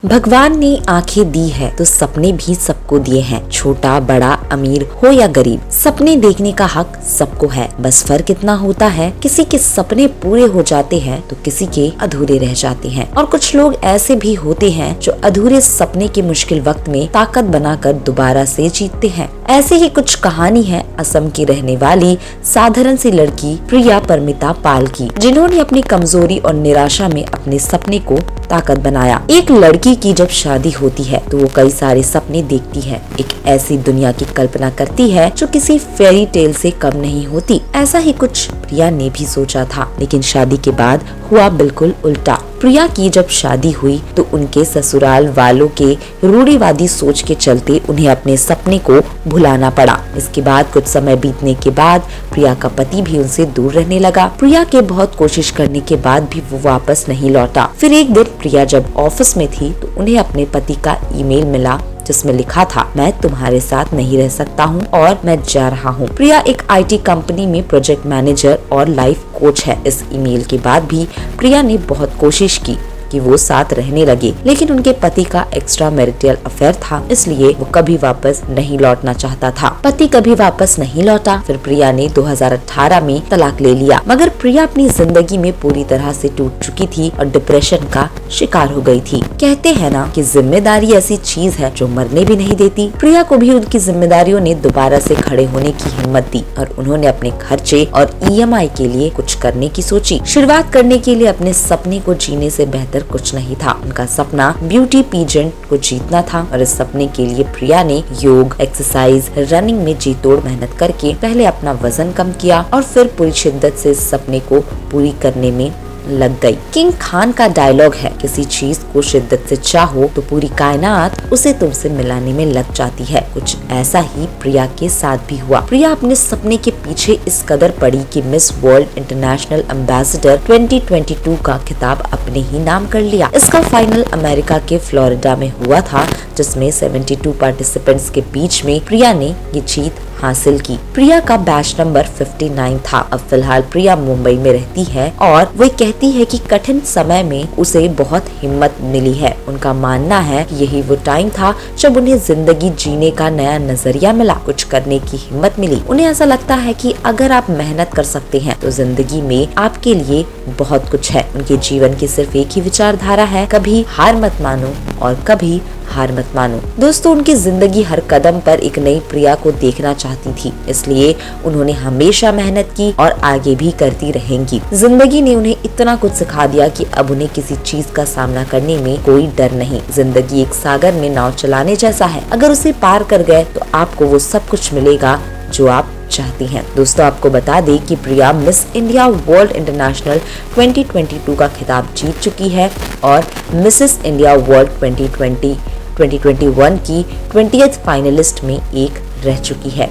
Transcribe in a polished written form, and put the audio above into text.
भगवान ने आंखें दी है तो सपने भी सबको दिए हैं। छोटा बड़ा अमीर हो या गरीब, सपने देखने का हक सबको है। बस फर्क इतना होता है, किसी के सपने पूरे हो जाते हैं तो किसी के अधूरे रह जाते हैं। और कुछ लोग ऐसे भी होते हैं जो अधूरे सपने के मुश्किल वक्त में ताकत बनाकर दोबारा से जीतते हैं। ऐसे ही कुछ कहानी है असम की रहने वाली साधारण सी लड़की प्रिया परमिता पाल की, जिन्होंने अपनी कमजोरी और निराशा में अपने सपने को ताकत बनाया। एक लड़की की जब शादी होती है तो वो कई सारे सपने देखती है। एक ऐसी दुनिया की कल्पना करती है जो किसी फेरी टेल से कम नहीं होती। ऐसा ही कुछ प्रिया ने भी सोचा था, लेकिन शादी के बाद हुआ बिल्कुल उल्टा। प्रिया की जब शादी हुई तो उनके ससुराल वालों के रूढ़िवादी सोच के चलते उन्हें अपने सपने को भुलाना पड़ा। इसके बाद कुछ समय बीतने के बाद प्रिया का पति भी उनसे दूर रहने लगा। प्रिया के बहुत कोशिश करने के बाद भी वो वापस नहीं लौटा। फिर एक दिन प्रिया जब ऑफिस में थी तो उन्हें अपने पति का ईमेल मिला, जिसमें लिखा था, मैं तुम्हारे साथ नहीं रह सकता हूँ और मैं जा रहा हूँ। प्रिया एक IT कंपनी में प्रोजेक्ट मैनेजर और लाइफ कोच है। इस ईमेल के बाद भी प्रिया ने बहुत कोशिश की कि वो साथ रहने लगे, लेकिन उनके पति का एक्स्ट्रा मैरिटल अफेयर था, इसलिए वो कभी वापस नहीं लौटना चाहता था। पति कभी वापस नहीं लौटा। फिर प्रिया ने 2018 में तलाक ले लिया, मगर प्रिया अपनी जिंदगी में पूरी तरह से टूट चुकी थी और डिप्रेशन का शिकार हो गई थी। कहते हैं ना कि जिम्मेदारी ऐसी चीज है जो मरने भी नहीं देती। प्रिया को भी उनकी जिम्मेदारियों ने दोबारा से खड़े होने की हिम्मत दी और उन्होंने अपने खर्चे और EMI के लिए कुछ करने की सोची। शुरुआत करने के लिए अपने सपने को जीने से बेहतर कुछ नहीं था। उनका सपना ब्यूटी पीजेंट को जीतना था और इस सपने के लिए प्रिया ने योग, एक्सरसाइज, रनिंग में जी तोड़ मेहनत करके पहले अपना वजन कम किया और फिर पूरी शिद्दत से इस सपने को पूरी करने में लग गई। किंग खान का डायलॉग है, किसी चीज को शिद्दत से चाहो तो पूरी कायनात उसे तुमसे मिलाने में लग जाती है। कुछ ऐसा ही प्रिया के साथ भी हुआ। प्रिया अपने सपने के पीछे इस कदर पड़ी कि मिस वर्ल्ड इंटरनेशनल एम्बेसडर 2022 का खिताब अपने ही नाम कर लिया। इसका फाइनल अमेरिका के फ्लोरिडा में हुआ था, जिसमें 72 पार्टिसिपेंट्स के बीच में प्रिया ने ये जीत हासिल की। प्रिया का बैच नंबर 59 था। अब फिलहाल प्रिया मुंबई में रहती है और वो कहती है कि कठिन समय में उसे बहुत हिम्मत मिली है। उनका मानना है कि यही वो टाइम था जब उन्हें जिंदगी जीने का नया नजरिया मिला, कुछ करने की हिम्मत मिली। उन्हें ऐसा लगता है कि अगर आप मेहनत कर सकते हैं तो जिंदगी में आपके लिए बहुत कुछ है। उनके जीवन की सिर्फ एक ही विचारधारा है, कभी हार मत मानो और कभी हार मत मानो। दोस्तों, उनकी जिंदगी हर कदम पर एक नई प्रिया को देखना चाहती थी, इसलिए उन्होंने हमेशा मेहनत की और आगे भी करती रहेंगी। जिंदगी ने उन्हें इतना कुछ सिखा दिया कि अब उन्हें किसी चीज का सामना करने में कोई डर नहीं। जिंदगी एक सागर में नाव चलाने जैसा है, अगर उसे पार कर गए तो आपको वो सब कुछ मिलेगा जो आप चाहती हैं। दोस्तों, आपको बता दें कि प्रिया मिस इंडिया वर्ल्ड इंटरनेशनल 2022 का खिताब जीत चुकी है और मिसेस इंडिया वर्ल्ड 2021 की 20th फाइनलिस्ट में एक रह चुकी है।